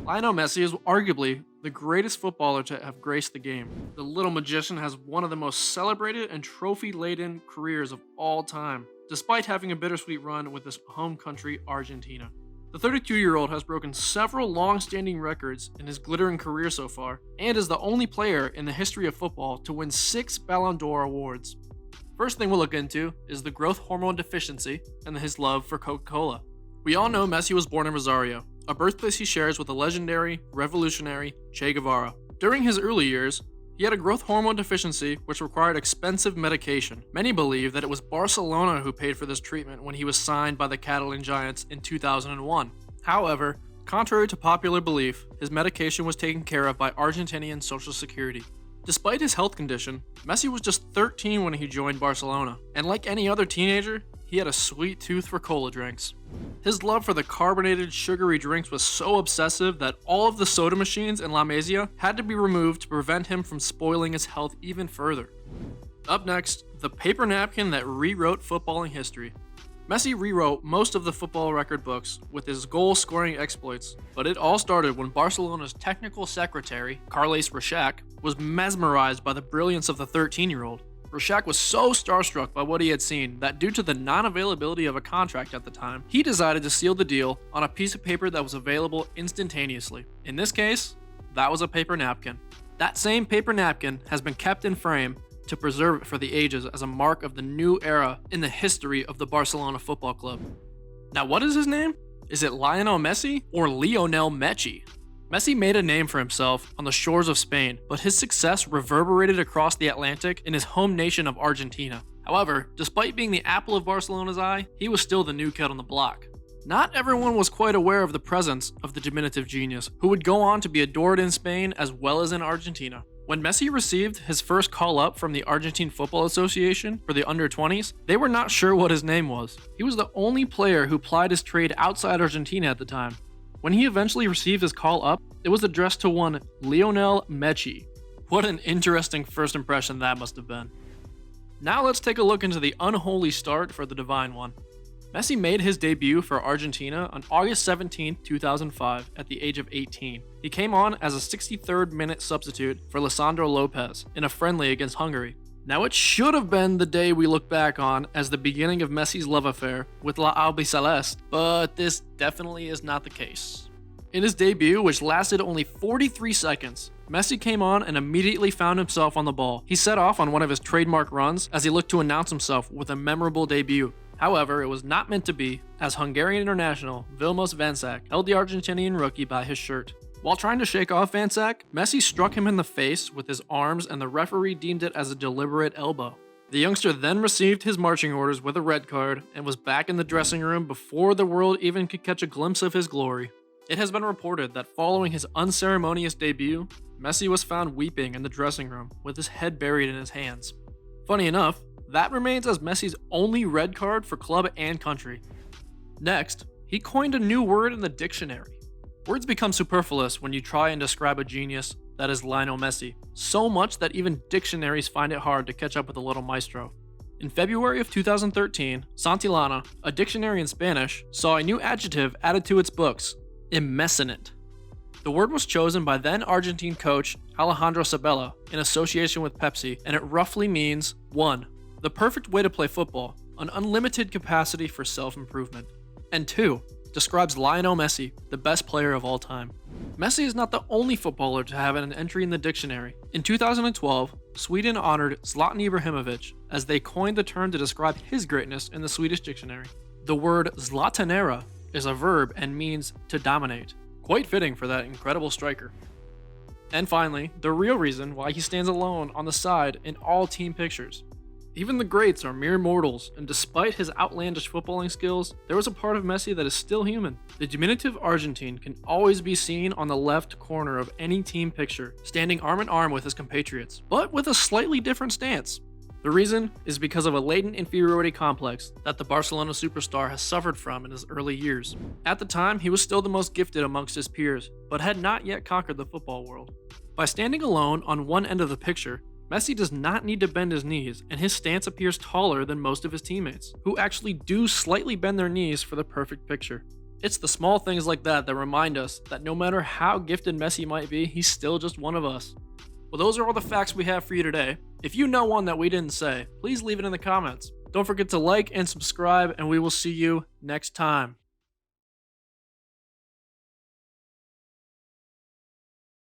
Lionel Messi is arguably the greatest footballer to have graced the game. The little magician has one of the most celebrated and trophy-laden careers of all time, despite having a bittersweet run with his home country, Argentina. The 32-year-old has broken several long-standing records in his glittering career so far, and is the only player in the history of football to win 6 Ballon d'Or awards. First thing we'll look into is the growth hormone deficiency and his love for Coca-Cola. We all know Messi was born in Rosario, a birthplace he shares with the legendary, revolutionary Che Guevara. During his early years, he had a growth hormone deficiency which required expensive medication. Many believe that it was Barcelona who paid for this treatment when he was signed by the Catalan Giants in 2001. However, contrary to popular belief, his medication was taken care of by Argentinian Social Security. Despite his health condition, Messi was just 13 when he joined Barcelona, and like any other teenager, he had a sweet tooth for cola drinks. His love for the carbonated, sugary drinks was so obsessive that all of the soda machines in La Masia had to be removed to prevent him from spoiling his health even further. Up next, the paper napkin that rewrote footballing history. Messi rewrote most of the football record books with his goal-scoring exploits, but it all started when Barcelona's technical secretary, Carles Reixac, was mesmerized by the brilliance of the 13-year-old. Reixac was so starstruck by what he had seen that due to the non-availability of a contract at the time, he decided to seal the deal on a piece of paper that was available instantaneously. In this case, that was a paper napkin. That same paper napkin has been kept in frame to preserve it for the ages as a mark of the new era in the history of the Barcelona Football Club. Now, what is his name? Is it Lionel Messi or Lionel Messi? Messi made a name for himself on the shores of Spain, but his success reverberated across the Atlantic in his home nation of Argentina. However, despite being the apple of Barcelona's eye, he was still the new kid on the block. Not everyone was quite aware of the presence of the diminutive genius, who would go on to be adored in Spain as well as in Argentina. When Messi received his first call-up from the Argentine Football Association for the under-20s, they were not sure what his name was. He was the only player who plied his trade outside Argentina at the time. When he eventually received his call-up, it was addressed to one Lionel Messi. What an interesting first impression that must have been. Now let's take a look into the unholy start for the Divine One. Messi made his debut for Argentina on August 17, 2005 at the age of 18. He came on as a 63rd minute substitute for Lisandro Lopez in a friendly against Hungary. Now it should have been the day we look back on as the beginning of Messi's love affair with La Albiceleste, but this definitely is not the case. In his debut, which lasted only 43 seconds, Messi came on and immediately found himself on the ball. He set off on one of his trademark runs as he looked to announce himself with a memorable debut. However, it was not meant to be, as Hungarian international Vilmos Vančák held the Argentinian rookie by his shirt. While trying to shake off Vančák, Messi struck him in the face with his arms and the referee deemed it as a deliberate elbow. The youngster then received his marching orders with a red card and was back in the dressing room before the world even could catch a glimpse of his glory. It has been reported that following his unceremonious debut, Messi was found weeping in the dressing room with his head buried in his hands. Funny enough, that remains as Messi's only red card for club and country. Next, he coined a new word in the dictionary. Words become superfluous when you try and describe a genius that is Lionel Messi, so much that even dictionaries find it hard to catch up with the little maestro. In February of 2013, Santillana, a dictionary in Spanish, saw a new adjective added to its books, immescent. The word was chosen by then Argentine coach Alejandro Sabella in association with Pepsi, and it roughly means 1. The perfect way to play football, an unlimited capacity for self-improvement, and 2. Describes Lionel Messi, the best player of all time. Messi is not the only footballer to have an entry in the dictionary. In 2012, Sweden honored Zlatan Ibrahimovic as they coined the term to describe his greatness in the Swedish dictionary. The word Zlatanera is a verb and means to dominate. Quite fitting for that incredible striker. And finally, the real reason why he stands alone on the side in all team pictures. Even the greats are mere mortals, and despite his outlandish footballing skills, there was a part of Messi that is still human. The diminutive Argentine can always be seen on the left corner of any team picture, standing arm in arm with his compatriots, but with a slightly different stance. The reason is because of a latent inferiority complex that the Barcelona superstar has suffered from in his early years. At the time, he was still the most gifted amongst his peers, but had not yet conquered the football world. By standing alone on one end of the picture, Messi does not need to bend his knees, and his stance appears taller than most of his teammates, who actually do slightly bend their knees for the perfect picture. It's the small things like that that remind us that no matter how gifted Messi might be, he's still just one of us. Well, those are all the facts we have for you today. If you know one that we didn't say, please leave it in the comments. Don't forget to like and subscribe, and we will see you next time.